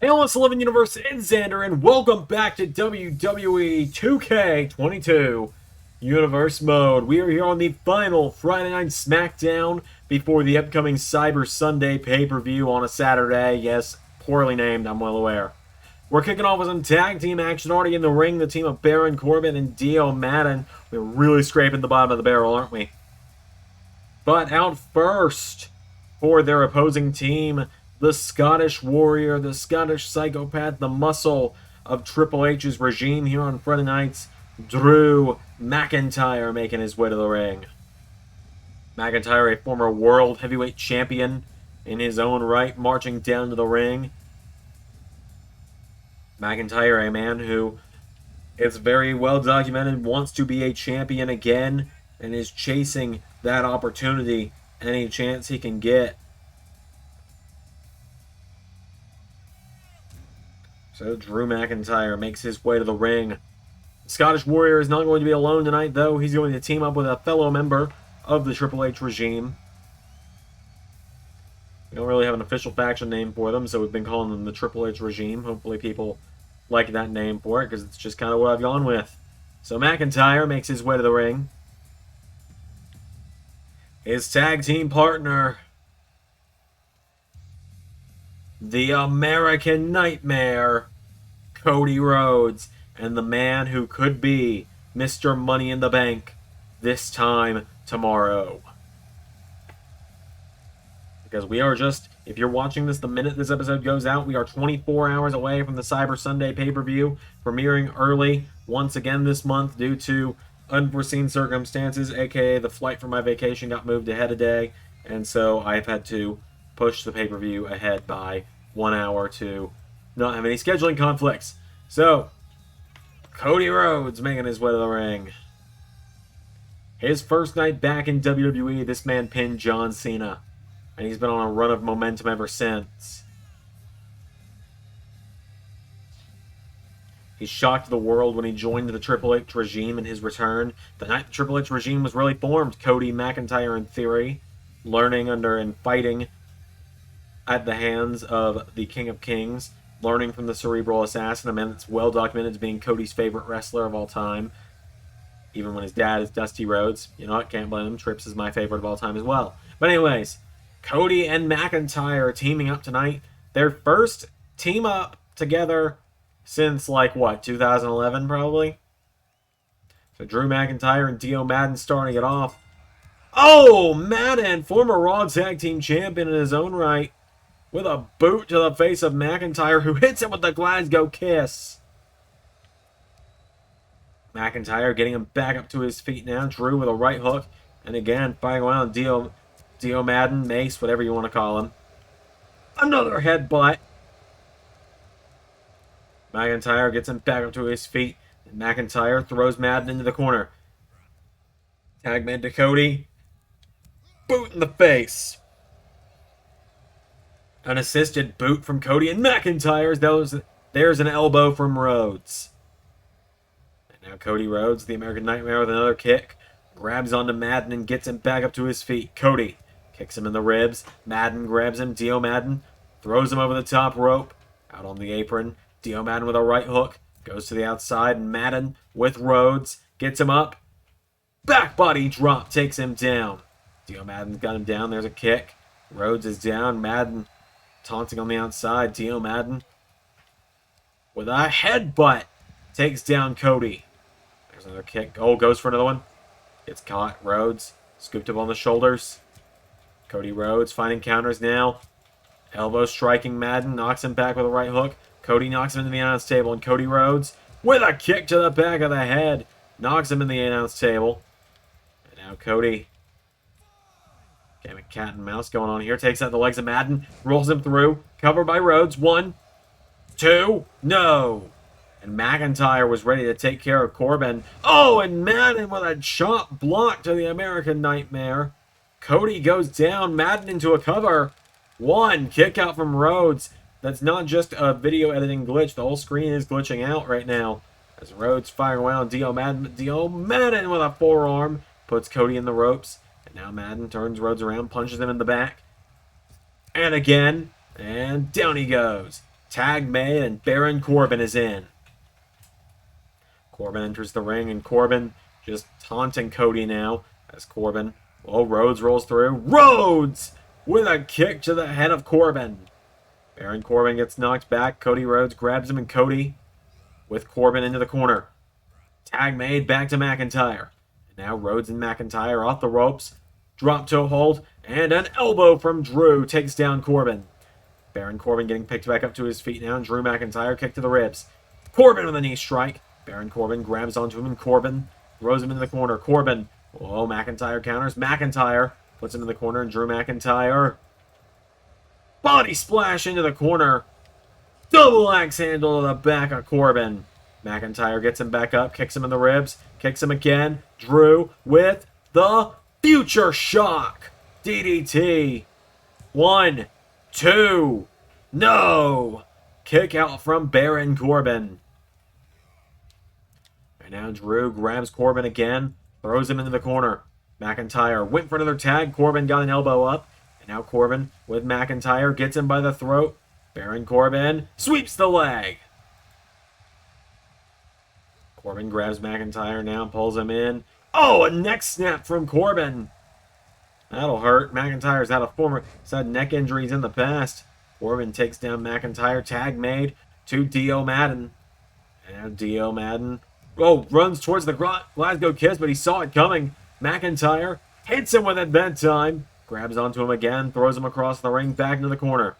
LS11 Universe and Xander, and welcome back to WWE 2K22 Universe Mode. We are here on the final Friday Night SmackDown before the upcoming Cyber Sunday pay-per-view on a Saturday. Yes, poorly named, I'm well aware. We're kicking off with some tag team action already in the ring. The team of Baron Corbin and Dio Madden. We're really scraping the bottom of the barrel, aren't we? But out first for their opposing team, the Scottish Warrior, the Scottish Psychopath, the muscle of Triple H's regime here on Friday nights, Drew McIntyre making his way to the ring. McIntyre, a former World Heavyweight Champion in his own right, marching down to the ring. McIntyre, a man who is very well documented, wants to be a champion again, and is chasing that opportunity any chance he can get. So Drew McIntyre makes his way to the ring. The Scottish Warrior is not going to be alone tonight, though. He's going to team up with a fellow member of the Triple H regime. We don't really have an official faction name for them, so we've been calling them the Triple H regime. Hopefully people like that name for it, because it's just kind of what I've gone with. So McIntyre makes his way to the ring. His tag team partner, the American Nightmare, Cody Rhodes, and the man who could be Mr. Money in the Bank this time tomorrow. Because we are just, if you're watching this the minute this episode goes out, we are 24 hours away from the Cyber Sunday pay-per-view, premiering early once again this month due to unforeseen circumstances, aka the flight for my vacation got moved ahead a day, and so I've had to push the pay-per-view ahead by 1 hour to not have any scheduling conflicts. So, Cody Rhodes making his way to the ring. His first night back in WWE, this man pinned John Cena, and he's been on a run of momentum ever since. He shocked the world when he joined the Triple H regime in his return. The night the Triple H regime was really formed, Cody McIntyre, in theory, learning under and fighting at the hands of the King of Kings, learning from the Cerebral Assassin, a man that's well documented as being Cody's favorite wrestler of all time, even when his dad is Dusty Rhodes. You know what, can't blame him. Trips is my favorite of all time as well. But anyways, Cody and McIntyre teaming up tonight. Their first team up together since, like, what, 2011 probably? So Drew McIntyre and Dio Madden starting it off. Oh, Madden, former Raw Tag Team Champion in his own right, with a boot to the face of McIntyre, who hits him with the Glasgow Kiss. McIntyre getting him back up to his feet now. Drew with a right hook. And again, firing around Dio Madden, Mace, whatever you want to call him. Another headbutt. McIntyre gets him back up to his feet. And McIntyre throws Madden into the corner. Tag man to Cody. Boot in the face. An assisted boot from Cody and McIntyre's. There's an elbow from Rhodes. And now Cody Rhodes, the American Nightmare, with another kick. Grabs onto Madden and gets him back up to his feet. Cody kicks him in the ribs. Madden grabs him. Dio Madden throws him over the top rope. Out on the apron. Dio Madden with a right hook. Goes to the outside. And Madden with Rhodes. Gets him up. Back body drop takes him down. Dio Madden's got him down. There's a kick. Rhodes is down. Madden taunting on the outside. Dio Madden with a headbutt takes down Cody. There's another kick. Oh, goes for another one. Gets caught. Rhodes scooped up on the shoulders. Cody Rhodes finding counters now. Elbow striking Madden. Knocks him back with a right hook. Cody knocks him into the announce table. And Cody Rhodes with a kick to the back of the head. Knocks him in the announce table. And now Cody. Damn it, cat and mouse going on here. Takes out the legs of Madden. Rolls him through. Covered by Rhodes. 1, 2, no. And McIntyre was ready to take care of Corbin. Oh, and Madden with a chop block to the American Nightmare. Cody goes down. Madden into a cover. 1, kick out from Rhodes. That's not just a video editing glitch. The whole screen is glitching out right now. As Rhodes firing around Dio Madden. Dio Madden with a forearm. Puts Cody in the ropes. And now Madden turns Rhodes around. Punches him in the back. And again. And down he goes. Tag made, and Baron Corbin is in. Corbin enters the ring, and Corbin just taunting Cody now. As Corbin, well, Rhodes rolls through. Rhodes with a kick to the head of Corbin. Baron Corbin gets knocked back. Cody Rhodes grabs him, and Cody with Corbin into the corner. Tag made back to McIntyre. And now Rhodes and McIntyre off the ropes. Drop toe hold, and an elbow from Drew takes down Corbin. Baron Corbin getting picked back up to his feet now, and Drew McIntyre kick to the ribs. Corbin with a knee strike. Baron Corbin grabs onto him, and Corbin throws him into the corner. Corbin, oh, McIntyre counters. McIntyre puts him in the corner, and Drew McIntyre body splash into the corner. Double axe handle to the back of Corbin. McIntyre gets him back up, kicks him in the ribs, kicks him again. Drew with the Future Shock. DDT. 1, 2. No. Kick out from Baron Corbin. And now Drew grabs Corbin again, throws him into the corner. McIntyre went for another tag. Corbin got an elbow up. And now Corbin with McIntyre gets him by the throat. Baron Corbin sweeps the leg. Corbin grabs McIntyre now, pulls him in. Oh, a neck snap from Corbin. That'll hurt. McIntyre's had neck injuries in the past. Corbin takes down McIntyre. Tag made to Dio Madden. And Dio Madden, runs towards the Glasgow Kiss, but he saw it coming. McIntyre hits him with it bedtime. Grabs onto him again, throws him across the ring, back into the corner.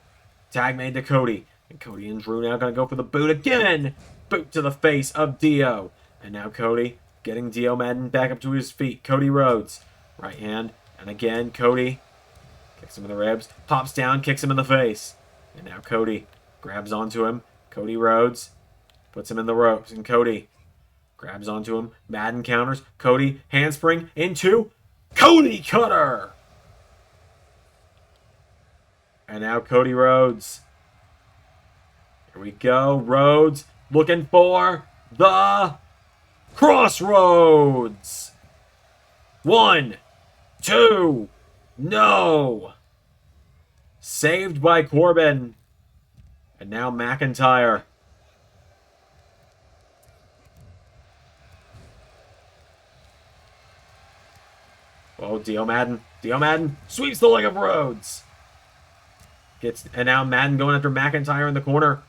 Tag made to Cody. And Cody and Drew now going to go for the boot again. Boot to the face of Dio. And now Cody getting Dio Madden back up to his feet. Cody Rhodes. Right hand. And again, Cody kicks him in the ribs. Pops down, kicks him in the face. And now Cody grabs onto him. Cody Rhodes puts him in the ropes. And Cody grabs onto him. Madden counters. Cody handspring into Cody Cutter. And now Cody Rhodes. Here we go. Rhodes looking for the Crossroads. 1, 2. No. Saved by Corbin. And now McIntyre. Oh, Dio Madden. Dio Madden sweeps the leg of Rhodes. And now Madden going after McIntyre in the corner.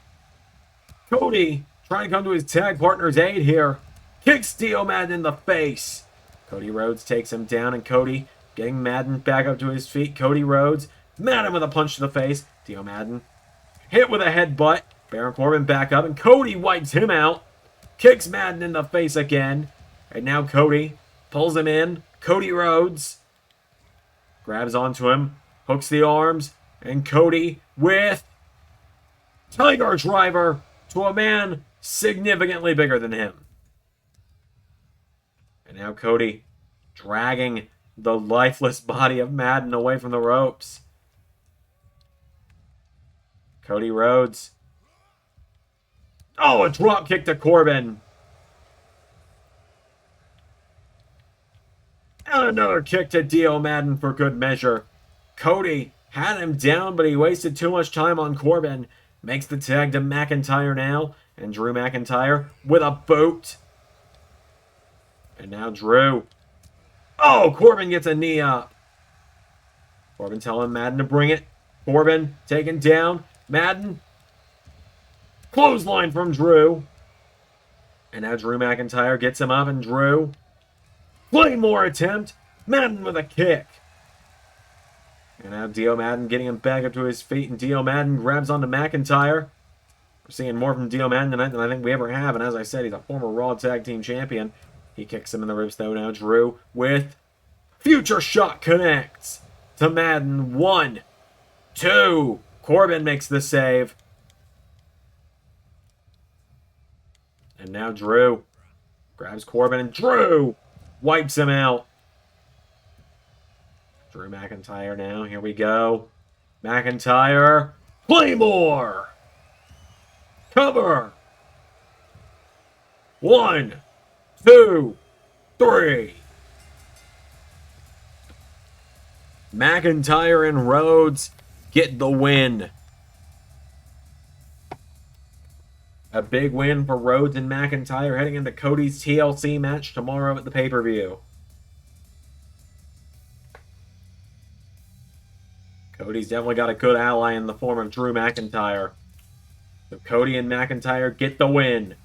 Cody trying to come to his tag partner's aid here. Kicks Dio Madden in the face. Cody Rhodes takes him down, and Cody getting Madden back up to his feet. Cody Rhodes, Madden with a punch to the face. Dio Madden hit with a headbutt. Baron Corbin back up, and Cody wipes him out. Kicks Madden in the face again. And now Cody pulls him in. Cody Rhodes grabs onto him, hooks the arms, and Cody with Tiger Driver to a man significantly bigger than him. And now Cody dragging the lifeless body of Madden away from the ropes. Cody Rhodes. Oh, a drop kick to Corbin. And another kick to Dio Madden for good measure. Cody had him down, but he wasted too much time on Corbin. Makes the tag to McIntyre now. And Drew McIntyre with a boot. And now Drew. Oh, Corbin gets a knee up. Corbin telling Madden to bring it. Corbin taken down. Madden. Clothesline from Drew. And now Drew McIntyre gets him up, and Drew. Claymore attempt. Madden with a kick. And now Dio Madden getting him back up to his feet, and Dio Madden grabs onto McIntyre. We're seeing more from Dio Madden tonight than I think we ever have, and as I said, he's a former Raw Tag Team Champion. He kicks him in the ribs, though. Now Drew with Future Shock connects to Madden. 1, 2. Corbin makes the save. And now Drew grabs Corbin, and Drew wipes him out. Drew McIntyre now. Here we go. McIntyre. Claymore. Cover. 1, 2, 3. McIntyre and Rhodes get the win. A big win for Rhodes and McIntyre heading into Cody's TLC match tomorrow at the pay-per-view. Cody's definitely got a good ally in the form of Drew McIntyre. So Cody and McIntyre get the win.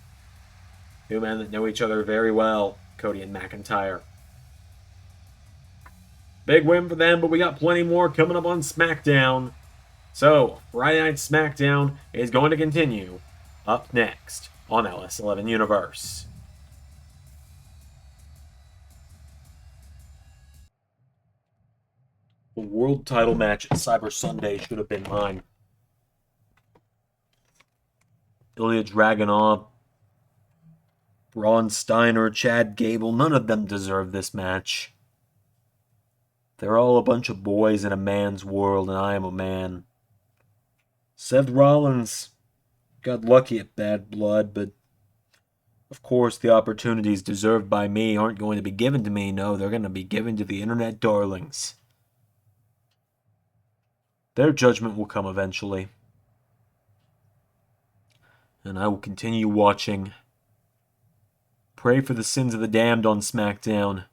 Two men that know each other very well, Cody and McIntyre. Big win for them, but we got plenty more coming up on SmackDown. So, Friday Night SmackDown is going to continue up next on LS11 Universe. The world title match at Cyber Sunday should have been mine. Ilya Dragunov, Braun Steiner, Chad Gable, none of them deserve this match. They're all a bunch of boys in a man's world, and I am a man. Seth Rollins got lucky at Bad Blood, but of course the opportunities deserved by me aren't going to be given to me. No, they're going to be given to the internet darlings. Their judgment will come eventually. And I will continue watching. Pray for the sins of the damned on SmackDown,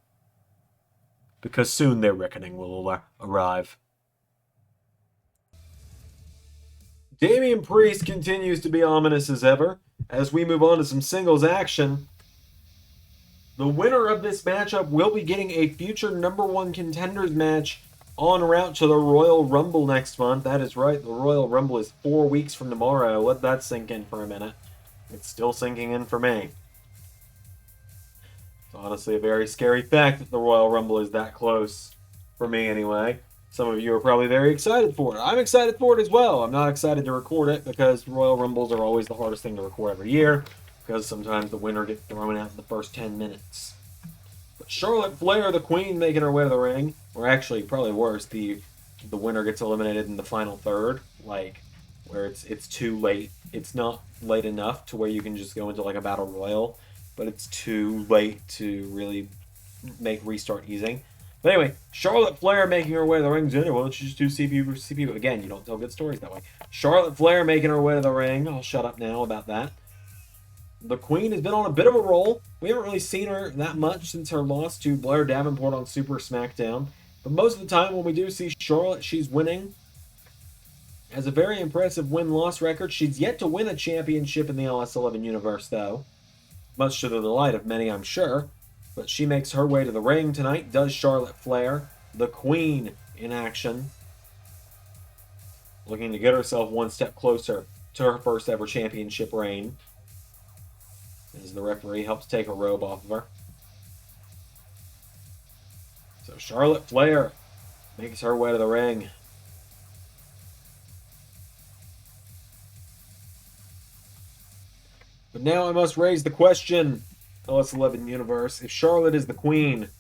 because soon their reckoning will arrive. Damian Priest continues to be ominous as ever. As we move on to some singles action, the winner of this matchup will be getting a future #1 contenders match en route to the Royal Rumble next month. That is right, the Royal Rumble is 4 weeks from tomorrow. Let that sink in for a minute. It's still sinking in for me. It's honestly a very scary fact that the Royal Rumble is that close. For me, anyway. Some of you are probably very excited for it. I'm excited for it as well. I'm not excited to record it because Royal Rumbles are always the hardest thing to record every year, because sometimes the winner gets thrown out in the first 10 minutes. But Charlotte Flair, the Queen, making her way to the ring, or actually, probably worse, the winner gets eliminated in the final third, like, where it's too late. It's not late enough to where you can just go into like a battle royal, but it's too late to really make restart easy. But anyway, Charlotte Flair making her way to the ring. Why don't you just do CPU versus CPU? Again, you don't tell good stories that way. Charlotte Flair making her way to the ring. I'll shut up now about that. The Queen has been on a bit of a roll. We haven't really seen her that much since her loss to Blair Davenport on Super SmackDown. But most of the time when we do see Charlotte, she's winning. Has a very impressive win-loss record. She's yet to win a championship in the LS11 Universe, though. Much to the delight of many, I'm sure. But she makes her way to the ring tonight. Does Charlotte Flair, the Queen, in action. Looking to get herself one step closer to her first ever championship reign. As the referee helps take a robe off of her. So Charlotte Flair makes her way to the ring. But now I must raise the question, LS11 Universe, if Charlotte is the Queen,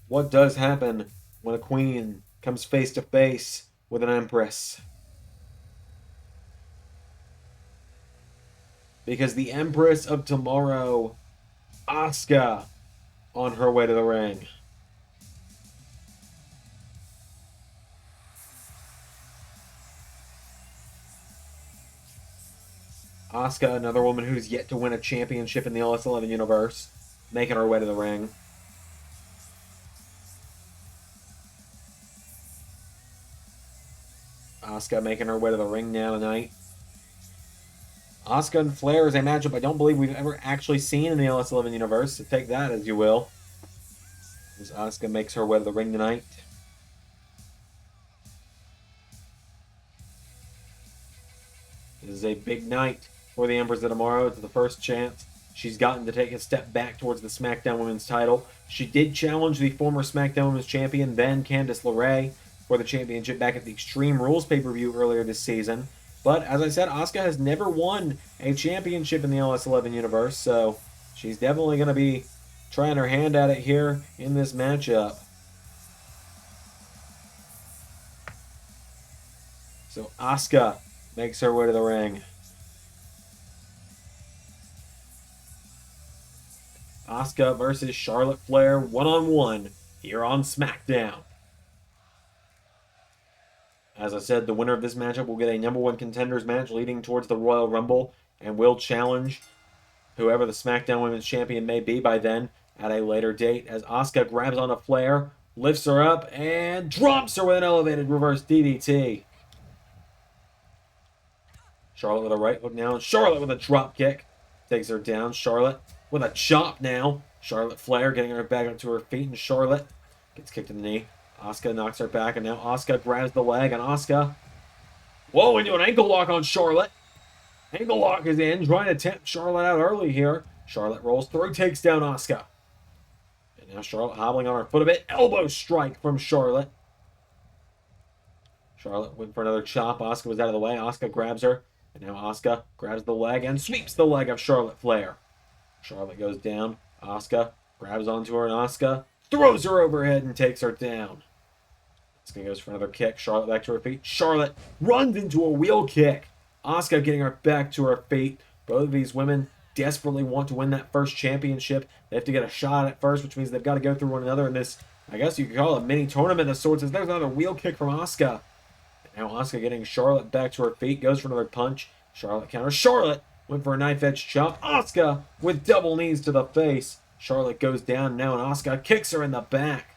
what does happen when a Queen comes face to face with an Empress? Because the Empress of Tomorrow, Asuka, on her way to the ring. Asuka, another woman who's yet to win a championship in the LS11 Universe, making her way to the ring. Asuka making her way to the ring now tonight. Asuka and Flair is a matchup I don't believe we've ever actually seen in the LS11 Universe, so take that as you will. As Asuka makes her way to the ring tonight. This is a big night for the Empress of Tomorrow. It's the first chance she's gotten to take a step back towards the SmackDown Women's title. She did challenge the former SmackDown Women's Champion, then Candice LeRae, for the championship back at the Extreme Rules pay-per-view earlier this season. But, as I said, Asuka has never won a championship in the LS11 Universe, so she's definitely going to be trying her hand at it here in this matchup. So, Asuka makes her way to the ring. Asuka versus Charlotte Flair one-on-one here on SmackDown. As I said, the winner of this matchup will get a #1 contenders match leading towards the Royal Rumble and will challenge whoever the SmackDown Women's Champion may be by then at a later date. As Asuka grabs onto Flair, lifts her up, and drops her with an elevated reverse DDT. Charlotte with a right hook now, and Charlotte with a drop kick. Takes her down. Charlotte with a chop now. Charlotte Flair getting her back up to her feet, and Charlotte gets kicked in the knee. Asuka knocks her back, and now Asuka grabs the leg, and Asuka, whoa, into an ankle lock on Charlotte. Ankle lock is in, trying to tempt Charlotte out early here. Charlotte rolls through, takes down Asuka. And now Charlotte hobbling on her foot a bit. Elbow strike from Charlotte. Charlotte went for another chop. Asuka was out of the way. Asuka grabs her. And now Asuka grabs the leg and sweeps the leg of Charlotte Flair. Charlotte goes down. Asuka grabs onto her, and Asuka throws her overhead and takes her down. Asuka goes for another kick. Charlotte back to her feet. Charlotte runs into a wheel kick. Asuka getting her back to her feet. Both of these women desperately want to win that first championship. They have to get a shot at it first, which means they've got to go through one another in this, I guess you could call it a mini tournament of sorts. There's another wheel kick from Asuka. Now Asuka getting Charlotte back to her feet. Goes for another punch. Charlotte counters. Charlotte went for a knife-edge chop. Asuka with double knees to the face. Charlotte goes down now, and Asuka kicks her in the back.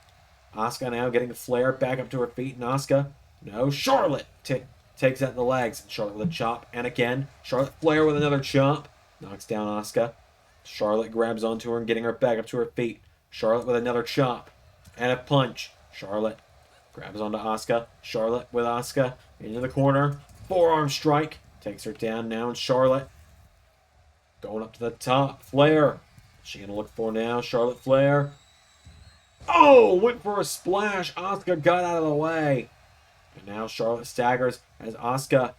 Asuka now getting Flair back up to her feet, and Asuka, no, Charlotte takes out the legs. And Charlotte with a chop, and again, Charlotte Flair with another chop. Knocks down Asuka. Charlotte grabs onto her and getting her back up to her feet. Charlotte with another chop and a punch. Charlotte grabs onto Asuka. Charlotte with Asuka into the corner. Forearm strike. Takes her down now, and Charlotte going up to the top. Flair. What's she going to look for now? Charlotte Flair. Oh, went for a splash. Asuka got out of the way. And now Charlotte staggers as Asuka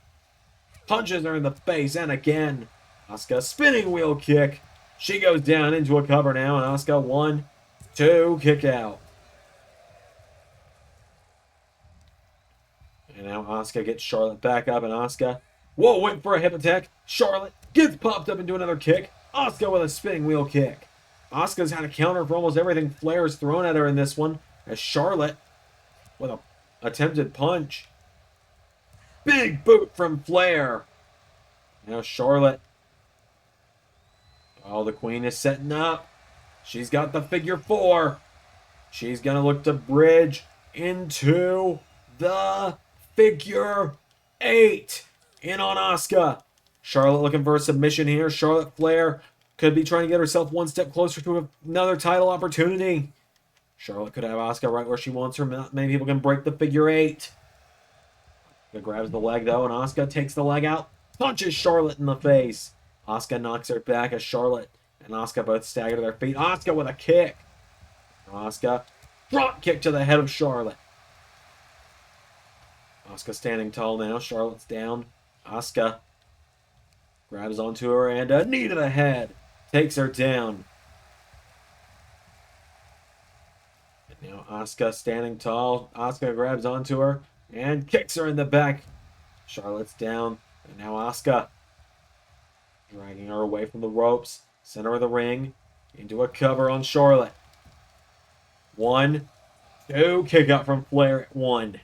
punches her in the face. And again, Asuka spinning wheel kick. She goes down into a cover now, and Asuka 1, 2, kick out. And now Asuka gets Charlotte back up, and Asuka, whoa, went for a hip attack. Charlotte gets popped up into another kick. Asuka with a spinning wheel kick. Asuka's had a counter for almost everything Flair's thrown at her in this one, as Charlotte with a attempted punch. Big boot from Flair. Now Charlotte. Oh, the Queen is setting up. She's got the figure 4. She's going to look to bridge into the figure 8. In on Asuka. Charlotte looking for a submission here. Charlotte Flair could be trying to get herself one step closer to another title opportunity. Charlotte could have Asuka right where she wants her. Not many people can break the figure 8. Asuka grabs the leg though, and Asuka takes the leg out. Punches Charlotte in the face. Asuka knocks her back as Charlotte and Asuka both stagger to their feet. Asuka with a kick. Asuka drop kick to the head of Charlotte. Asuka standing tall now. Charlotte's down. Asuka grabs onto her and a knee to the head. Takes her down. And now Asuka standing tall. Asuka grabs onto her and kicks her in the back. Charlotte's down. And now Asuka dragging her away from the ropes. Center of the ring. Into a cover on Charlotte. 1, 2. Kick out from Flair at 1.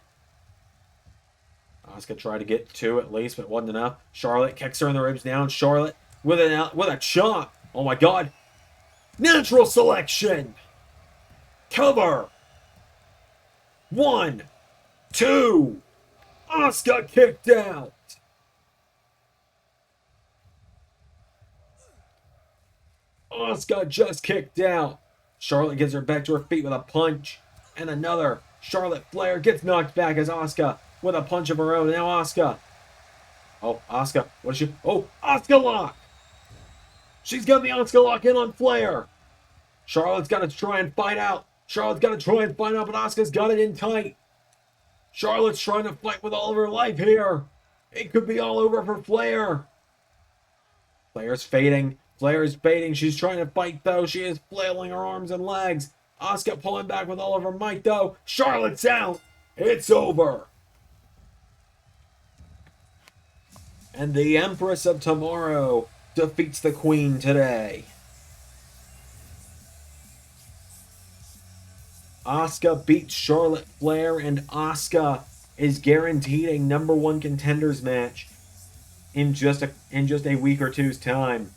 Asuka tried to get 2 at least, but it wasn't enough. Charlotte kicks her in the ribs down. Charlotte with a chop. Oh my god. Natural selection. Cover. 1, 2. Asuka kicked out. Asuka just kicked out. Charlotte gets her back to her feet with a punch. And another. Charlotte Flair gets knocked back as Asuka with a punch of her own. Now Asuka. Oh, Asuka. What is she? Oh, Asuka lock. She's got the Asuka lock in on Flair. Charlotte's got to try and fight out. But Asuka's got it in tight. Charlotte's trying to fight with all of her life here. It could be all over for Flair. Flair's fading. She's trying to fight, though. She is flailing her arms and legs. Asuka pulling back with all of her might, though. Charlotte's out. It's over. And the Empress of Tomorrow defeats the Queen today. Asuka beats Charlotte Flair, and Asuka is guaranteed a #1 contenders match in just a week or two's time.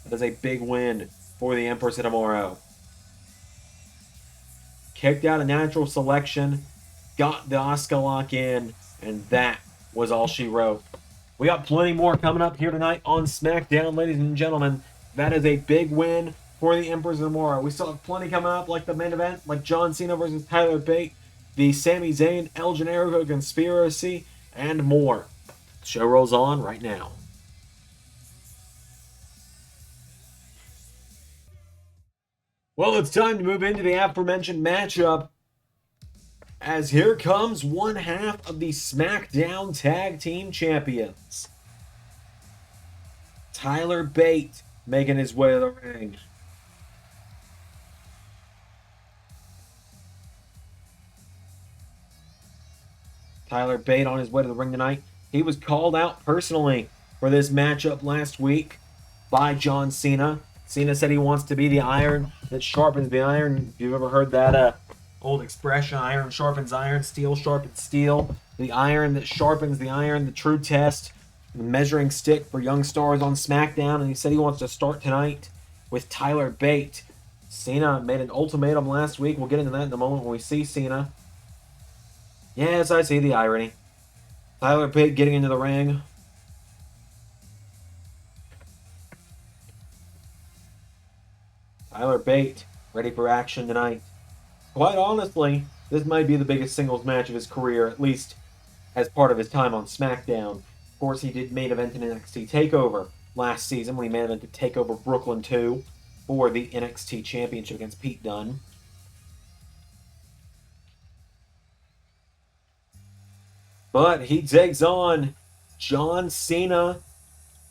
That is a big win for the Empress of Tomorrow. Kicked out a natural selection, got the Asuka lock in, and that was all she wrote. We got plenty more coming up here tonight on SmackDown, ladies and gentlemen. That is a big win for the Empress of Tomorrow. We still have plenty coming up, like the main event, like John Cena versus Tyler Bate, the Sami Zayn, El Generico conspiracy, and more. The show rolls on right now. Well, it's time to move into the aforementioned matchup, as here comes one half of the SmackDown Tag Team Champions. Tyler Bate making his way to the ring. Tyler Bate on his way to the ring tonight. He was called out personally for this matchup last week by John Cena. Cena said he wants to be the iron that sharpens the iron. If you've ever heard that old expression, iron sharpens iron, steel sharpens steel. The iron that sharpens the iron, the true test, the measuring stick for young stars on SmackDown. And he said he wants to start tonight with Tyler Bate. Cena made an ultimatum last week. We'll get into that in a moment when we see Cena. Yes, I see the irony. Tyler Bate getting into the ring. Tyler Bate ready for action tonight. Quite honestly, this might be the biggest singles match of his career, at least as part of his time on SmackDown. Of course, he did main event in NXT TakeOver last season when he main evented TakeOver Brooklyn 2 for the NXT Championship against Pete Dunne. But he takes on John Cena,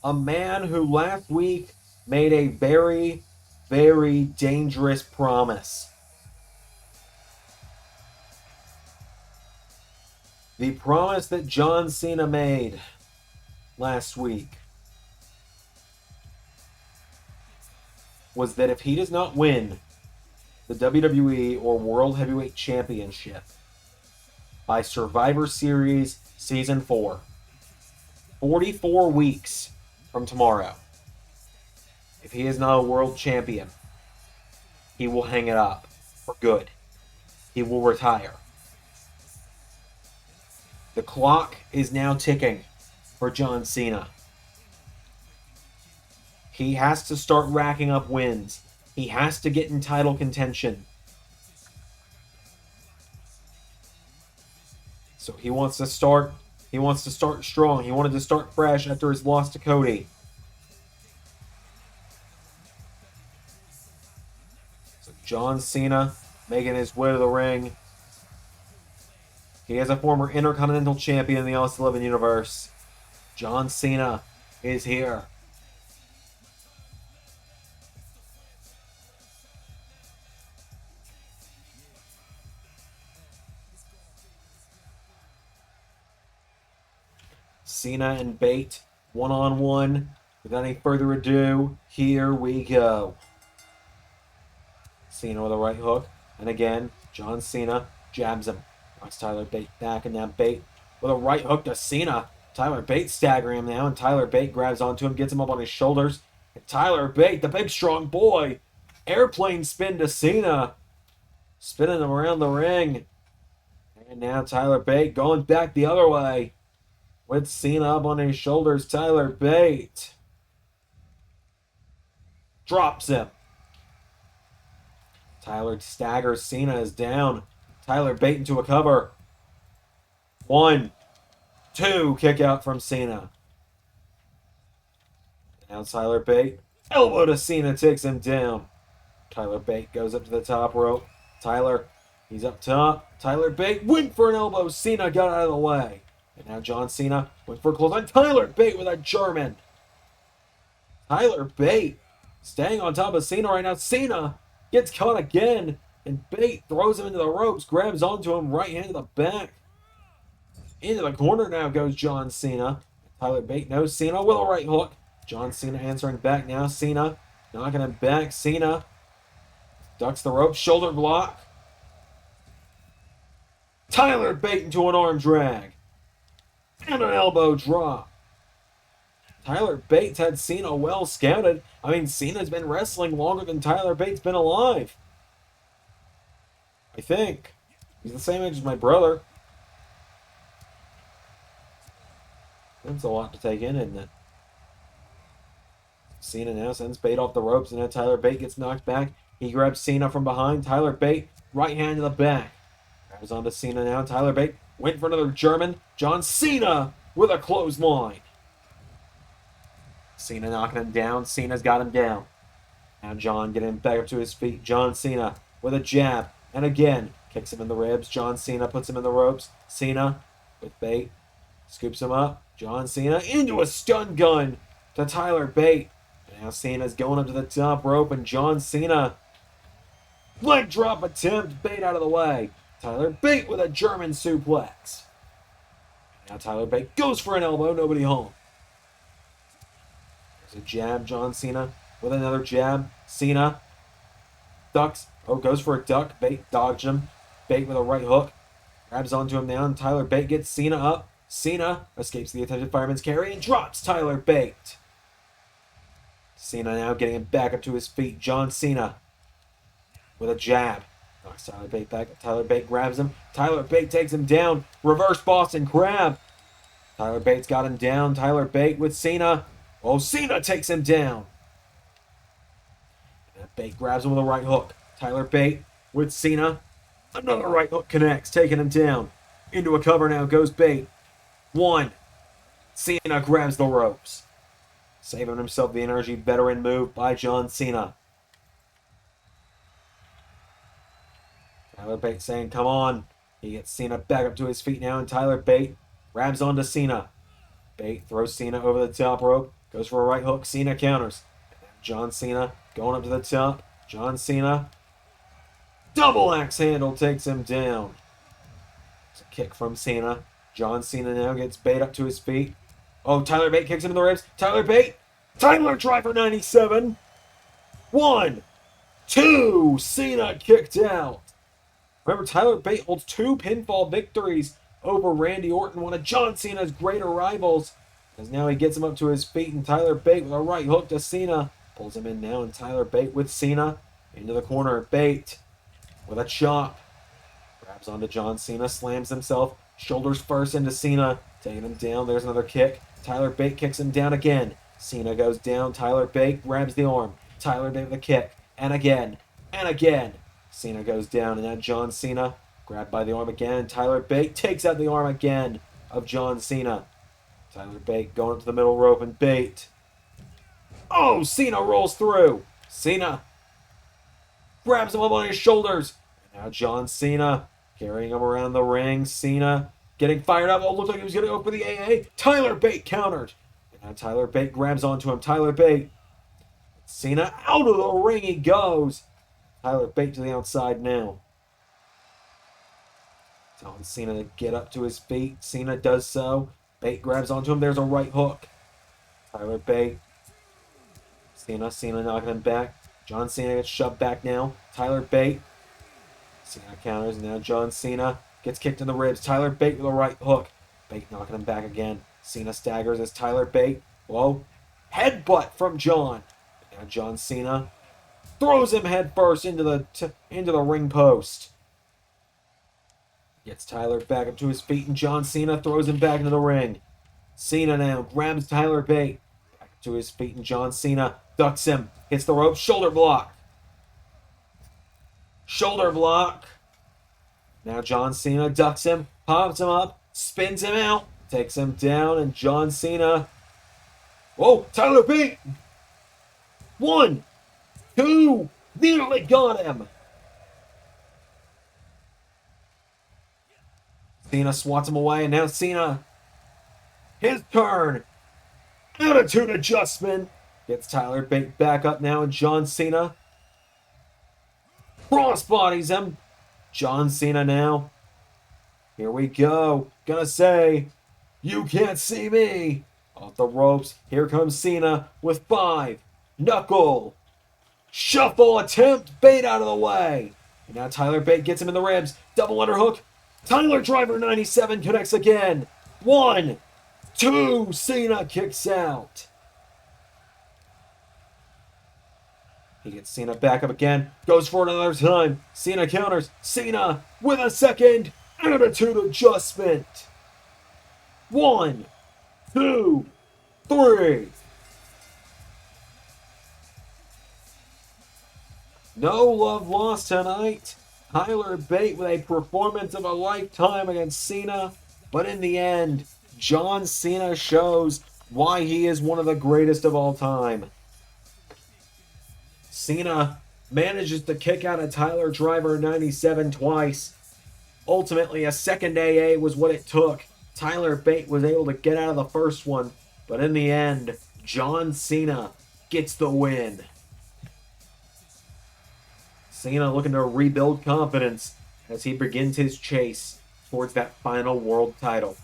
a man who last week made a very, very dangerous promise. The promise that John Cena made last week was that if he does not win the WWE or World Heavyweight Championship by Survivor Series Season 4, 44 weeks from tomorrow, if he is not a world champion, he will hang it up for good. He will retire. The clock is now ticking for John Cena. He has to start racking up wins. He has to get in title contention. So he wants to start strong. He wanted to start fresh after his loss to Cody. So John Cena making his way to the ring. He is a former Intercontinental Champion in the LS11 Universe. John Cena is here. Cena and Bate, one-on-one. Without any further ado, here we go. Cena with a right hook. And again, John Cena jabs him. Knocks Tyler Bate back, and now Bate with a right hook to Cena. Tyler Bate staggering him now, and Tyler Bate grabs onto him, gets him up on his shoulders. And Tyler Bate, the big strong boy, airplane spin to Cena. Spinning him around the ring. And now Tyler Bate going back the other way. With Cena up on his shoulders, Tyler Bate drops him. Tyler staggers, Cena is down. Tyler Bate into a cover. 1, 2, kick out from Cena. Now Tyler Bate, elbow to Cena, takes him down. Tyler Bate goes up to the top rope. Tyler, he's up top. Tyler Bate went for an elbow. Cena got out of the way. And now John Cena went for a clothesline. Tyler Bate with a German. Tyler Bate staying on top of Cena right now. Cena gets caught again. And Bate throws him into the ropes, grabs onto him, right hand to the back. Into the corner now goes John Cena. Tyler Bate knows Cena with a right hook. John Cena answering back now. Cena knocking him back. Cena ducks the rope, shoulder block. Tyler Bate into an arm drag. And an elbow drop. Tyler Bate's had Cena well scouted. I mean, Cena's been wrestling longer than Tyler Bate's been alive. I think. He's the same age as my brother. That's a lot to take in, isn't it? Cena now sends Bate off the ropes, and then Tyler Bate gets knocked back. He grabs Cena from behind. Tyler Bate, right hand to the back. Grabs onto Cena now. Tyler Bate went for another German. John Cena with a clothesline. Cena knocking him down. Cena's got him down. Now John getting back up to his feet. John Cena with a jab. And again, kicks him in the ribs. John Cena puts him in the ropes. Cena with Bate. Scoops him up. John Cena into a stun gun to Tyler Bate. And now Cena's going up to the top rope. And John Cena, leg drop attempt. Bate out of the way. Tyler Bate with a German suplex. Now Tyler Bate goes for an elbow. Nobody home. There's a jab. John Cena with another jab. Cena ducks. Oh, goes for a duck. Bate dodged him. Bate with a right hook. Grabs onto him now, and Tyler Bate gets Cena up. Cena escapes the attempted fireman's carry and drops Tyler Bate. Cena now getting him back up to his feet. John Cena with a jab. Knocks Tyler Bate back. Tyler Bate grabs him. Tyler Bate takes him down. Reverse Boston Crab. Tyler Bate's got him down. Tyler Bate with Cena. Oh, Cena takes him down. And Bate grabs him with a right hook. Tyler Bate with Cena. Another right hook connects, taking him down. Into a cover now goes Bate. One. Cena grabs the ropes. Saving himself the energy veteran move by John Cena. Tyler Bate saying, come on. He gets Cena back up to his feet now, and Tyler Bate grabs onto Cena. Bate throws Cena over the top rope. Goes for a right hook. Cena counters. John Cena going up to the top. John Cena. Double axe handle takes him down. It's a kick from Cena. John Cena now gets Bate up to his feet. Oh, Tyler Bate kicks him in the ribs. Tyler Bate. Tyler Driver 97. 1, 2. Cena kicked out. Remember, Tyler Bate holds 2 pinfall victories over Randy Orton, one of John Cena's greater rivals. As now he gets him up to his feet, and Tyler Bate with a right hook to Cena. Pulls him in now, and Tyler Bate with Cena. Into the corner. Bate with a chop. Grabs onto John Cena. Slams himself. Shoulders first into Cena. Taking him down. There's another kick. Tyler Bate kicks him down again. Cena goes down. Tyler Bate grabs the arm. Tyler Bate with a kick. And again. And again. Cena goes down. And now John Cena grabbed by the arm again. Tyler Bate takes out the arm again of John Cena. Tyler Bate going up to the middle rope, and Bate. Oh, Cena rolls through. Cena grabs him up on his shoulders. And now John Cena carrying him around the ring. Cena getting fired up. Oh, looked like he was going to go for the AA. Tyler Bate countered. And now Tyler Bate grabs onto him. Tyler Bate. Cena out of the ring he goes. Tyler Bate to the outside now. Telling Cena to get up to his feet. Cena does so. Bate grabs onto him. There's a right hook. Tyler Bate. Cena knocking him back. John Cena gets shoved back now. Tyler Bate. Cena counters. Now John Cena gets kicked in the ribs. Tyler Bate with a right hook. Bate knocking him back again. Cena staggers as Tyler Bate. Whoa. Headbutt from John. Now John Cena throws him head first into the ring post. Gets Tyler back up to his feet, and John Cena throws him back into the ring. Cena now grabs Tyler Bate back up to his feet, and John Cena ducks him. Hits the rope. Shoulder block. Shoulder block. Now John Cena ducks him, pops him up, spins him out, takes him down, and John Cena. Whoa, Tyler Bate. 1, 2. Nearly got him. Cena swats him away, and now Cena. His turn. Attitude adjustment. Gets Tyler Bate back up now, and John Cena crossbodies him. John Cena now. Here we go. Gonna say, you can't see me. Off the ropes. Here comes Cena with 5. Knuckle. Shuffle attempt. Bate out of the way. And now Tyler Bate gets him in the ribs. Double underhook. Tyler Driver 97 connects again. 1, 2. Cena kicks out. He gets Cena back up again. Goes for it another time. Cena counters. Cena with a second attitude adjustment. 1, 2, 3. No love lost tonight. Tyler Bate with a performance of a lifetime against Cena. But in the end, John Cena shows why he is one of the greatest of all time. Cena manages to kick out a Tyler Driver 97 twice. Ultimately, a second AA was what it took. Tyler Bate was able to get out of the first one. But in the end, John Cena gets the win. Cena looking to rebuild confidence as he begins his chase towards that final world title.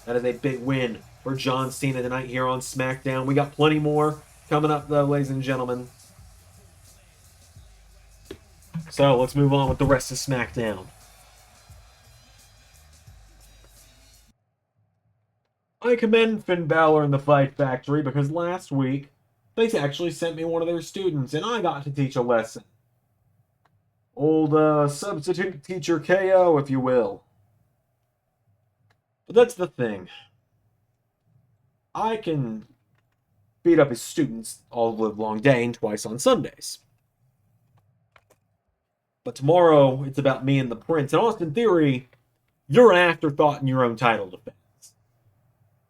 That is a big win for John Cena tonight here on SmackDown. We got plenty more coming up, though, ladies and gentlemen. So let's move on with the rest of SmackDown. I commend Finn Balor and the Fight Factory because last week they actually sent me one of their students and I got to teach a lesson. Old substitute teacher KO, if you will. But that's the thing. I can beat up his students all live long day and twice on Sundays. But tomorrow, it's about me and the Prince. And Austin Theory, you're an afterthought in your own title defense.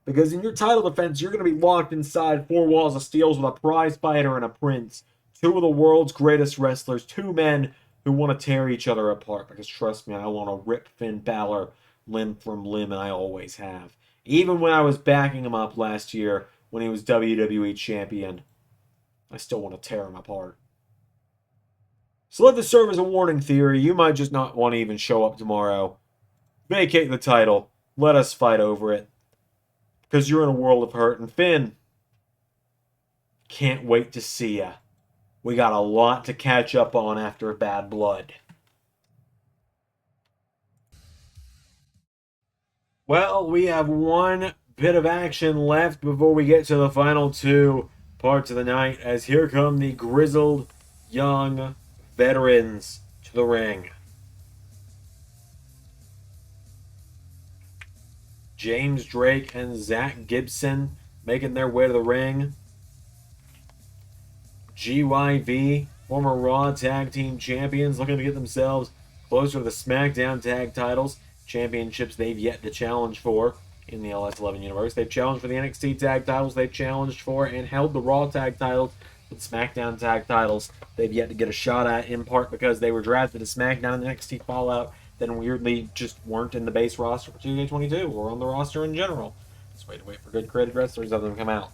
Because in your title defense, you're going to be locked inside 4 walls of steel with a prize fighter and a Prince. 2 of the world's greatest wrestlers. 2 men who want to tear each other apart. Because trust me, I want to rip Finn Balor limb from limb, and I always have. Even when I was backing him up last year when he was WWE champion, I still want to tear him apart. So let this serve as a warning, Theory. You might just not want to even show up tomorrow. Vacate the title. Let us fight over it. Because you're in a world of hurt. And Finn, can't wait to see ya. We got a lot to catch up on after Bad Blood. Well, we have one bit of action left before we get to the final 2 parts of the night, as here come the Grizzled Young Veterans to the ring. James Drake and Zach Gibson making their way to the ring. GYV, former Raw Tag Team Champions, looking to get themselves closer to the SmackDown Tag Titles. Championships they've yet to challenge for in the LS11 Universe. They've challenged for the NXT Tag Titles. They've challenged for and held the Raw Tag Titles. The SmackDown Tag Titles they've yet to get a shot at, in part because they were drafted to SmackDown in the NXT Fallout, then weirdly just weren't in the base roster for 2K22 or on the roster in general. Just wait for good creative wrestlers of them to come out.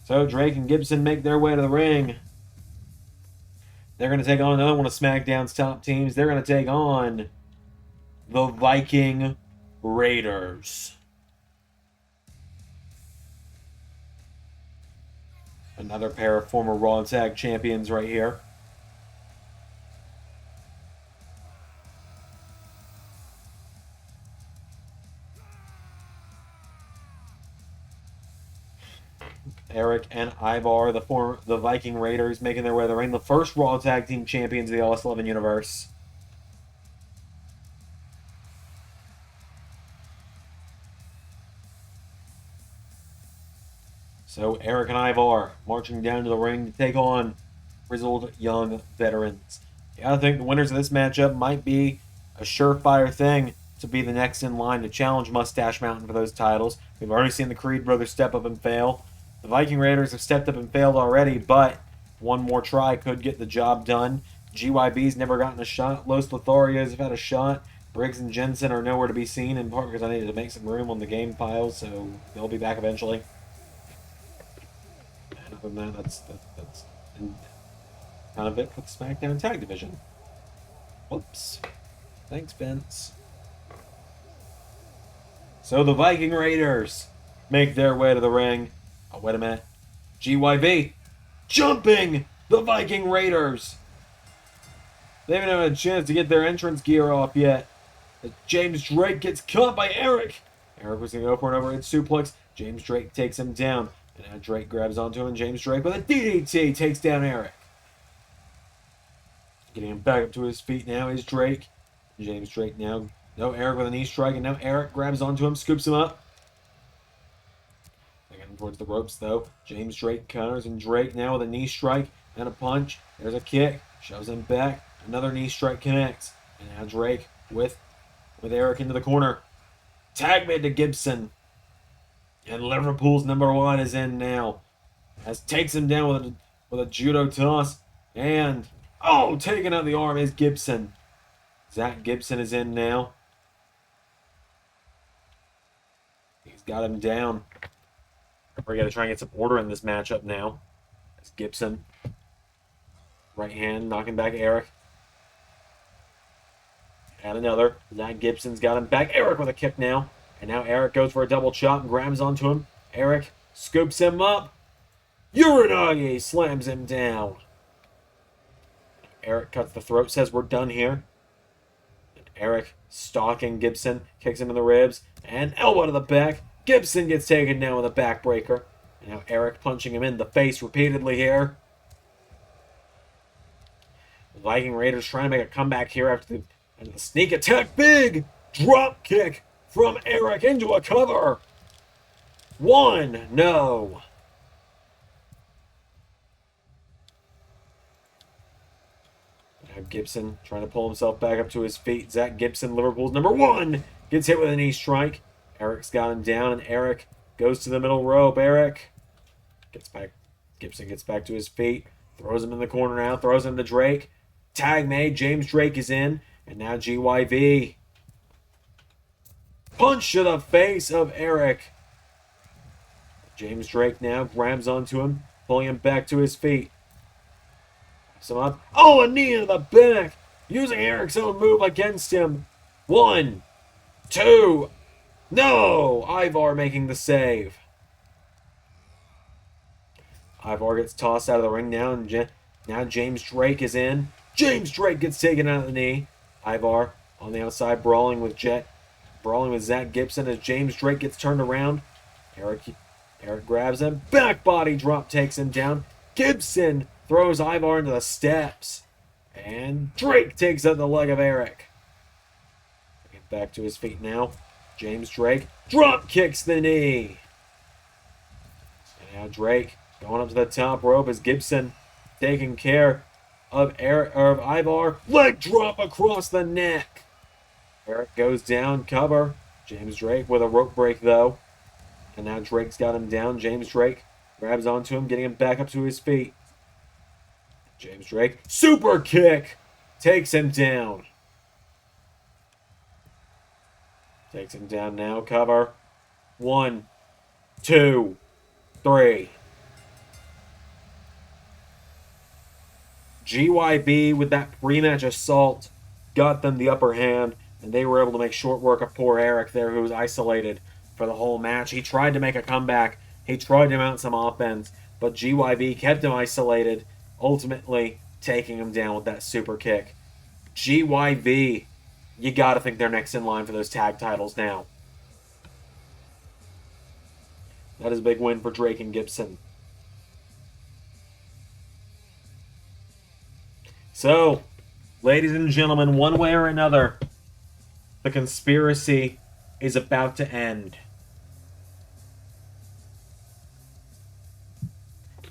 So Drake and Gibson make their way to the ring. They're going to take on another one of SmackDown's top teams. They're going to take on the Viking Raiders. Another pair of former Raw Tag Champions right here. Eric and Ivar, the Viking Raiders, making their way to the ring. The first Raw Tag Team Champions of the LS11 Universe. So Eric and Ivar marching down to the ring to take on Grizzled Young Veterans. Yeah, I think the winners of this matchup might be a surefire thing to be the next in line to challenge Mustache Mountain for those titles. We've already seen the Creed brothers step up and fail. The Viking Raiders have stepped up and failed already, but one more try could get the job done. GYB's never gotten a shot. Los Lotharios have had a shot. Briggs and Jensen are nowhere to be seen, in part because I needed to make some room on the game pile, so they'll be back eventually. And other than that, that's kind of it for the SmackDown Tag Division. Whoops. Thanks, Vince. So the Viking Raiders make their way to the ring. Oh, wait a minute. GYV jumping the Viking Raiders. They haven't had a chance to get their entrance gear off yet. As James Drake gets caught by Eric. Eric was going to go for an overhead suplex. James Drake takes him down. And now Drake grabs onto him. James Drake with a DDT takes down Eric. Getting him back up to his feet now is Drake. James Drake now. No, Eric with a knee strike. And now Eric grabs onto him, scoops him up. Again towards the ropes though. James Drake counters, and Drake now with a knee strike and a punch. There's a kick. Shoves him back. Another knee strike connects. And now Drake with Eric into the corner. Tag made to Gibson. And Liverpool's number 1 is in now. As takes him down with a judo toss. And, taking out the arm is Gibson. Zach Gibson is in now. He's got him down. We're going to try and get some order in this matchup now. As Gibson. Right hand knocking back Eric. And another. Zach Gibson's got him back. Eric with a kick now. And now Eric goes for a double chop and grabs onto him. Eric scoops him up. Uranagi slams him down. Eric cuts the throat, says we're done here. And Eric stalking Gibson, kicks him in the ribs, and elbow to the back. Gibson gets taken down with a backbreaker. And now Eric punching him in the face repeatedly here. The Viking Raiders trying to make a comeback here after the sneak attack. Big drop kick from Eric into a cover. 1, no. Now Gibson trying to pull himself back up to his feet. Zach Gibson, Liverpool's number 1, gets hit with a knee strike. Eric's got him down, and Eric goes to the middle rope. Eric gets back. Gibson gets back to his feet. Throws him in the corner now. Throws him to Drake. Tag made. James Drake is in. And now GYV. Punch to the face of Eric. James Drake now grabs onto him, pulling him back to his feet. Him up. A knee in the back. Using Eric's own move against him. 1, 2. No! Ivar making the save. Ivar gets tossed out of the ring now, and now James Drake is in. James Drake gets taken out of the knee. Ivar on the outside, brawling with Zach Gibson as James Drake gets turned around. Eric grabs him. Back body drop takes him down. Gibson throws Ivar into the steps. And Drake takes out the leg of Eric. Get back to his feet now. James Drake drop kicks the knee. And now Drake going up to the top rope as Gibson taking care of Ivar. Leg drop across the neck. Eric goes down, cover. James Drake with a rope break though. And now Drake's got him down. James Drake grabs onto him, getting him back up to his feet. James Drake, super kick, takes him down. Takes him down now, cover. 1, 2, 3. GYB with that pre-match assault got them the upper hand, and they were able to make short work of poor Eric there, who was isolated for the whole match. He tried to make a comeback. He tried to mount some offense, but GYB kept him isolated, ultimately taking him down with that super kick. GYB, you got to think they're next in line for those tag titles now. That is a big win for Drake and Gibson. So, ladies and gentlemen, one way or another, the conspiracy is about to end.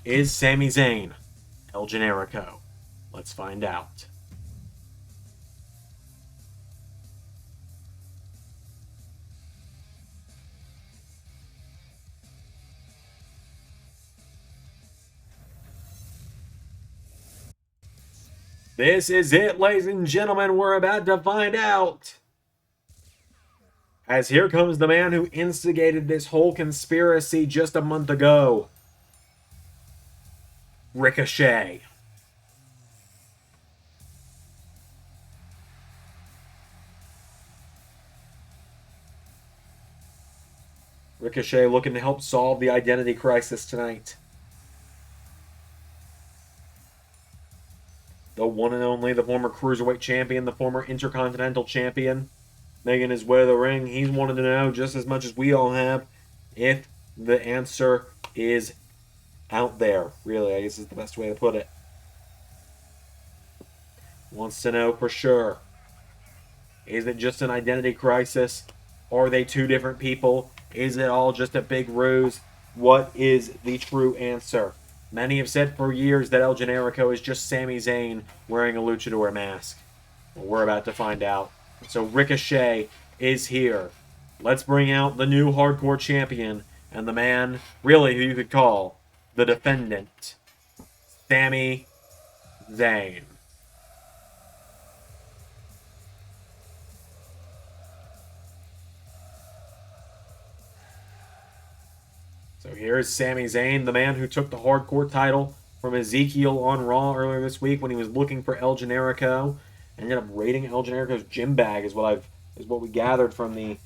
Is Sami Zayn El Generico? Let's find out. This is it, ladies and gentlemen. We're about to find out. As here comes the man who instigated this whole conspiracy just a month ago. Ricochet. Ricochet looking to help solve the identity crisis tonight. The one and only, the former Cruiserweight Champion, the former Intercontinental Champion, making his way to the ring. He's wanted to know just as much as we all have if the answer is out there. Really, I guess is the best way to put it. Wants to know for sure. Is it just an identity crisis? Are they two different people? Is it all just a big ruse? What is the true answer? Many have said for years that El Generico is just Sami Zayn wearing a luchador mask. Well, we're about to find out. So Ricochet is here. Let's bring out the new hardcore champion and the man, really, who you could call the defendant, Sami Zayn. So here's Sami Zayn, the man who took the hardcore title from Ezekiel on Raw earlier this week when he was looking for El Generico. Ended up raiding El Generico's gym bag is what we gathered from the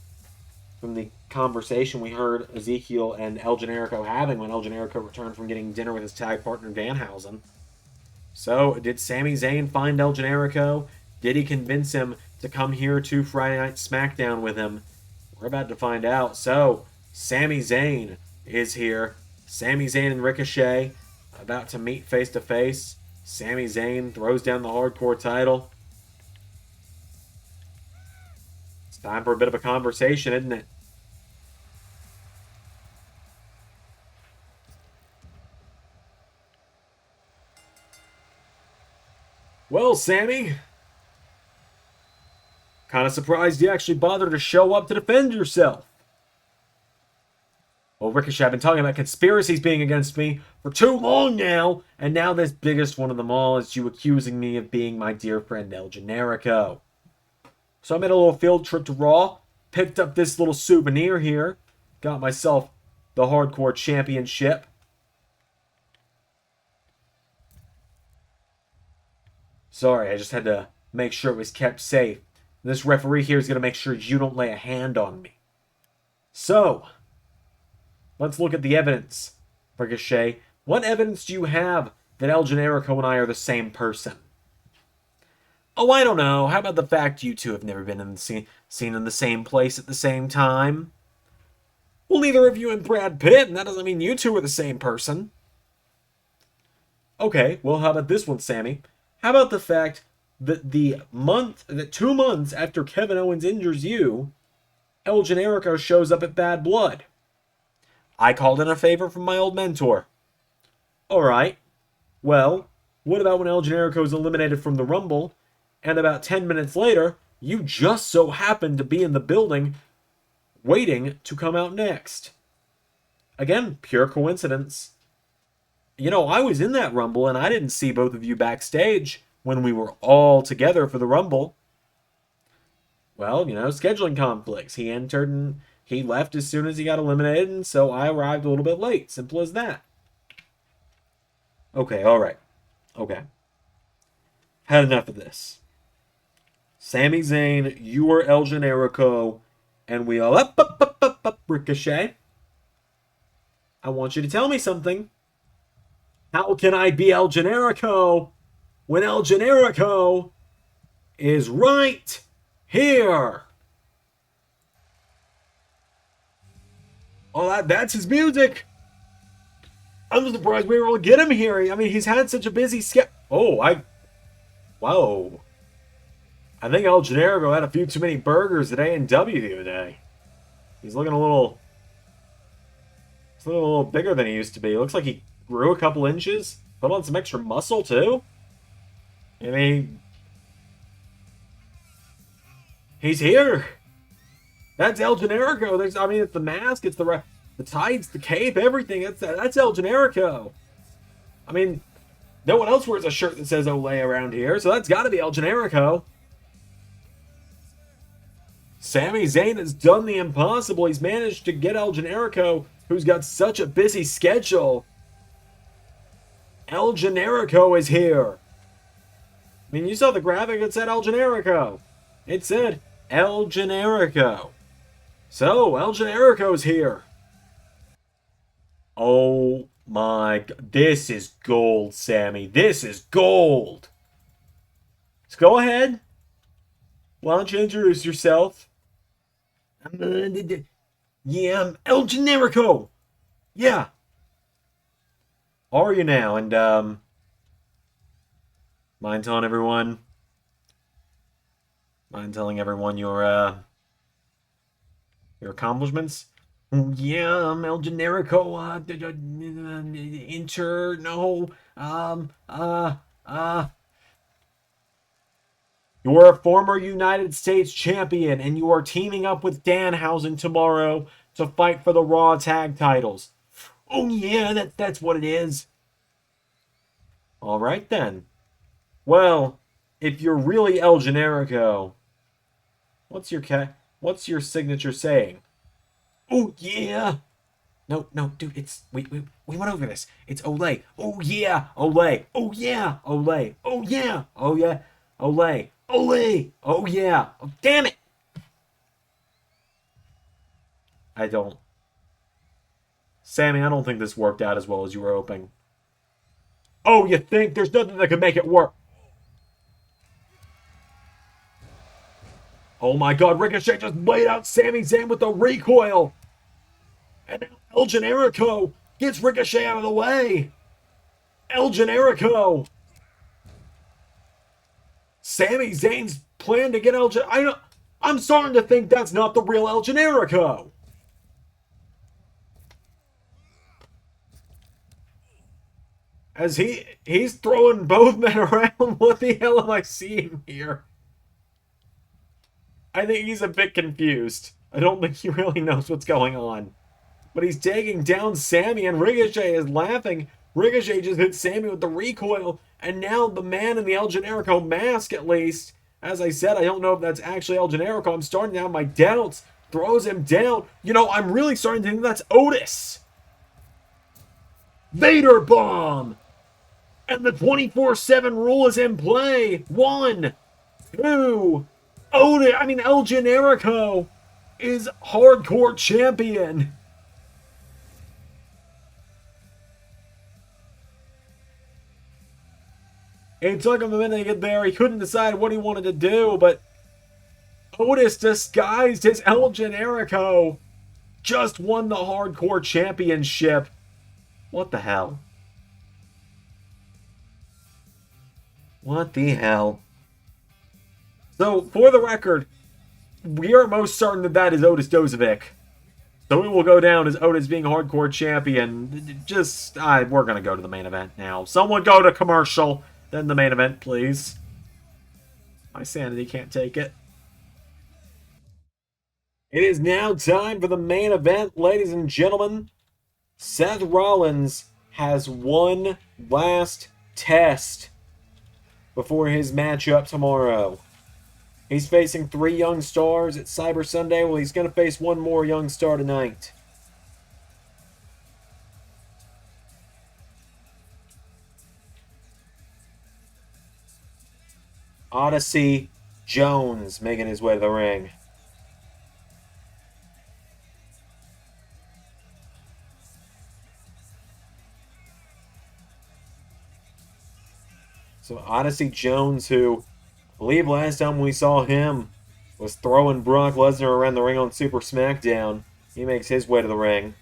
conversation we heard Ezekiel and El Generico having when El Generico returned from getting dinner with his tag partner Danhausen. So, did Sami Zayn find El Generico? Did he convince him to come here to Friday Night SmackDown with him? We're about to find out. So, Sami Zayn is here. Sami Zayn and Ricochet about to meet face to face. Sami Zayn throws down the hardcore title. It's time for a bit of a conversation, isn't it? Well, Sami, kind of surprised you actually bothered to show up to defend yourself. Well, Ricochet, I've been talking about conspiracies being against me for too long now, and now this biggest one of them all is you accusing me of being my dear friend El Generico. So I made a little field trip to Raw, picked up this little souvenir here, got myself the Hardcore Championship. Sorry, I just had to make sure it was kept safe. This referee here is going to make sure you don't lay a hand on me. So, let's look at the evidence, Ricochet. What evidence do you have that El Generico and I are the same person? Oh, I don't know. How about the fact you two have never been seen in the same place at the same time? Well, neither of you and Brad Pitt, and that doesn't mean you two are the same person. Okay, well, how about this one, Sami? How about the fact that 2 months after Kevin Owens injures you, El Generico shows up at Bad Blood? I called in a favor from my old mentor. Alright. Well, what about when El Generico is eliminated from the Rumble, and about 10 minutes later, you just so happened to be in the building waiting to come out next? Again, pure coincidence. You know, I was in that Rumble, and I didn't see both of you backstage when we were all together for the Rumble. Well, you know, scheduling conflicts. He entered and he left as soon as he got eliminated, and so I arrived a little bit late. Simple as that. Okay, alright. Okay. Had enough of this. Sami Zayn, you are El Generico, and we all up, Ricochet. I want you to tell me something. How can I be El Generico when El Generico is right here? Oh, that's his music. I'm surprised we were able to get him here. I mean, he's had such a busy schedule. Whoa. I think El Generico had a few too many burgers at A&W the other day. He's looking a little bigger than he used to be. It looks like he grew a couple inches. Put on some extra muscle, too. I mean, he's here. That's El Generico. It's the mask, it's the tights, the cape, everything. That's El Generico. I mean, no one else wears a shirt that says Olay around here, so that's got to be El Generico. Sami Zayn has done the impossible. He's managed to get El Generico, who's got such a busy schedule. El Generico is here. I mean, you saw the graphic, it said El Generico. It said El Generico. So, El Generico's here. Oh my God. This is gold, Sami. This is gold. So go ahead. Why don't you introduce yourself? Yeah, I'm El Generico. Yeah. Are you now? And mind telling everyone your accomplishments? Yeah, I'm El Generico. Inter, no. Um, uh, uh. You are a former United States champion, and you are teaming up with Danhausen tomorrow to fight for the Raw tag titles. Oh yeah, that's what it is. All right then. Well, if you're really El Generico, what's your signature saying? Oh yeah. No, no, dude, it's we went over this. It's Olay. Oh yeah, Olay. Oh yeah, Olay. Oh yeah. Oh yeah. Olay. Olay. Oh yeah. Oh, damn it. I don't. Sammy, I don't think this worked out as well as you were hoping. Oh, you think there's nothing that could make it work? Oh my god, Ricochet just laid out Sami Zayn with the recoil. And now El Generico gets Ricochet out of the way. El Generico. Sami Zayn's plan to get El Generico. I'm starting to think that's not the real El Generico. As he's throwing both men around. What the hell am I seeing here? I think he's a bit confused. I don't think he really knows what's going on. But he's taking down Sami, and Ricochet is laughing. Ricochet just hit Sami with the recoil, and now the man in the El Generico mask, at least. As I said, I don't know if that's actually El Generico. I'm starting to have my doubts. Throws him down. You know, I'm really starting to think that's Otis. Vader Bomb! And the 24/7 rule is in play. 1, 2. Otis, El Generico is hardcore champion. It took him a minute to get there. He couldn't decide what he wanted to do, but Otis, disguised as El Generico, just won the hardcore championship. What the hell? What the hell? So, for the record, we are most certain that is Otis Dozovic. So it will go down as Otis being hardcore champion. We're going to go to the main event now. Someone go to commercial, then the main event, please. My sanity can't take it. It is now time for the main event, ladies and gentlemen. Seth Rollins has one last test before his matchup tomorrow. He's facing 3 young stars at Cyber Sunday. Well, he's going to face one more young star tonight. Odyssey Jones making his way to the ring. So Odyssey Jones, who I believe last time we saw him was throwing Brock Lesnar around the ring on Super SmackDown. He makes his way to the ring.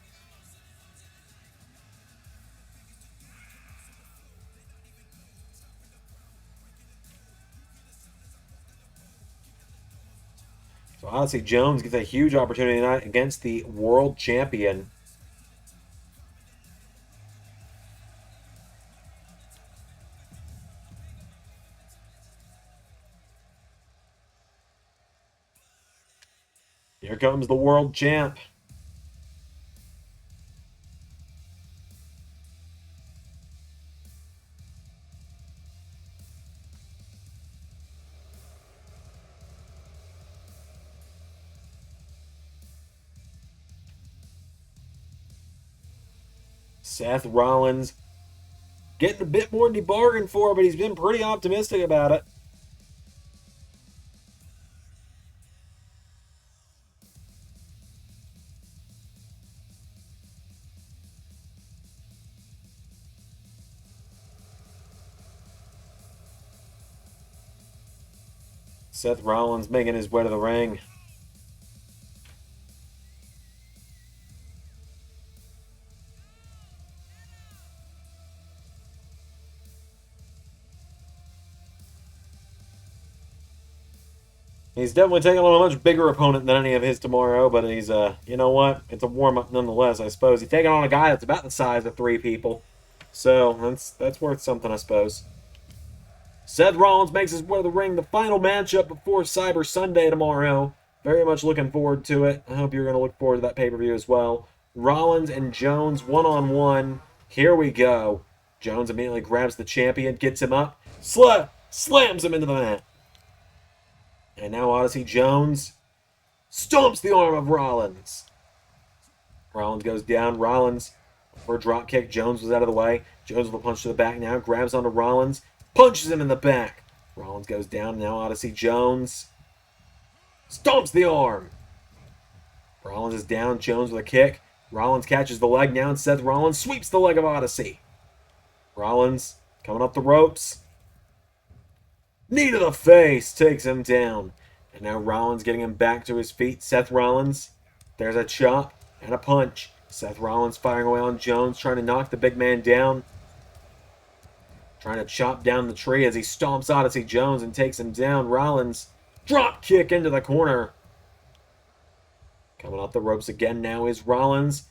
So Odyssey Jones gets a huge opportunity tonight against the world champion. Here comes the world champ. Seth Rollins getting a bit more than he bargained for, but he's been pretty optimistic about it. Seth Rollins making his way to the ring. He's definitely taking on a much bigger opponent than any of his tomorrow, but he's, you know what? It's a warm-up nonetheless, I suppose. He's taking on a guy that's about the size of 3 people. So, that's worth something, I suppose. Seth Rollins makes his way to the ring. The final matchup before Cyber Sunday tomorrow. Very much looking forward to it. I hope you're going to look forward to that pay-per-view as well. Rollins and Jones one-on-one. Here we go. Jones immediately grabs the champion, gets him up, slams him into the mat. And now Odyssey Jones stomps the arm of Rollins. Rollins goes down. Rollins for a drop kick. Jones was out of the way. Jones with a punch to the back now. Grabs onto Rollins. Punches him in the back. Rollins goes down. Now Odyssey Jones stomps the arm. Rollins is down. Jones with a kick. Rollins catches the leg now, and Seth Rollins sweeps the leg of Odyssey. Rollins coming up the ropes. Knee to the face takes him down. And now Rollins getting him back to his feet. Seth Rollins. There's a chop and a punch. Seth Rollins firing away on Jones, trying to knock the big man down. Trying to chop down the tree as he stomps Odyssey Jones and takes him down. Rollins drop kick into the corner. Coming off the ropes again now is Rollins.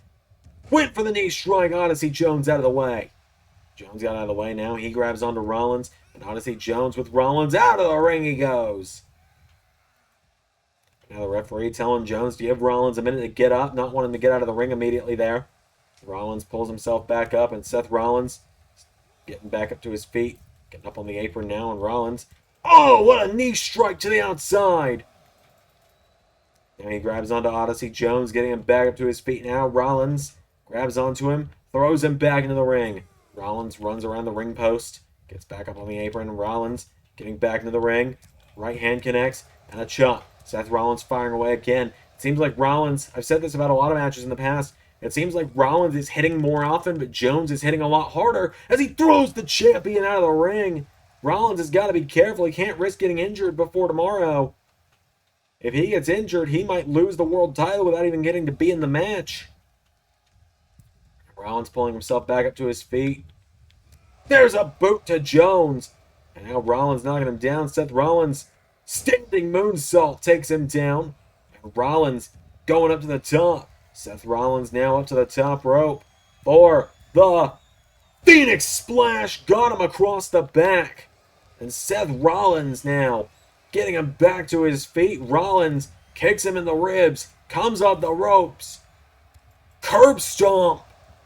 Went for the knee strike. Odyssey Jones out of the way. Jones got out of the way now. He grabs onto Rollins. And Odyssey Jones with Rollins out of the ring he goes. Now the referee telling Jones to give Rollins a minute to get up, not wanting to get out of the ring immediately there. Rollins pulls himself back up, and Seth Rollins getting back up to his feet. Getting up on the apron now, and Rollins. Oh, what a knee strike to the outside! Now he grabs onto Odyssey Jones, getting him back up to his feet now. Rollins grabs onto him, throws him back into the ring. Rollins runs around the ring post, gets back up on the apron. Rollins getting back into the ring. Right hand connects, and a chop. Seth Rollins firing away again. It seems like Rollins, I've said this about a lot of matches in the past, it seems like Rollins is hitting more often, but Jones is hitting a lot harder as he throws the champion out of the ring. Rollins has got to be careful. He can't risk getting injured before tomorrow. If he gets injured, he might lose the world title without even getting to be in the match. Rollins pulling himself back up to his feet. There's a boot to Jones. And now Rollins knocking him down. Seth Rollins standing moonsault takes him down. And Rollins going up to the top. Seth Rollins now up to the top rope for the Phoenix Splash. Got him across the back. And Seth Rollins now getting him back to his feet. Rollins kicks him in the ribs. Comes up the ropes. Curb stomp.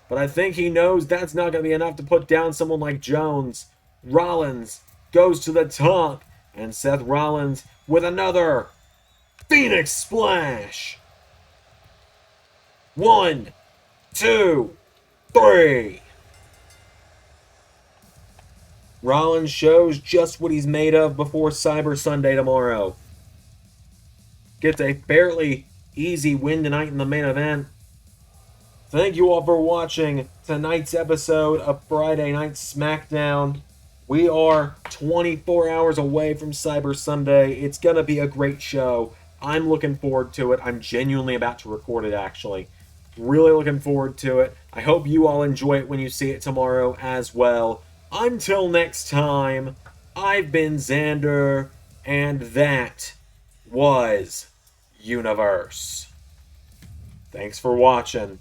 But I think he knows that's not going to be enough to put down someone like Jones. Rollins goes to the top. And Seth Rollins with another Phoenix Splash. 1, 2, 3. Rollins shows just what he's made of before Cyber Sunday tomorrow. Gets a fairly easy win tonight in the main event. Thank you all for watching tonight's episode of Friday Night SmackDown. We are 24 hours away from Cyber Sunday. It's going to be a great show. I'm looking forward to it. I'm genuinely about to record it, actually. Really looking forward to it. I hope you all enjoy it when you see it tomorrow as well. Until next time, I've been Xander, and that was Universe. Thanks for watching.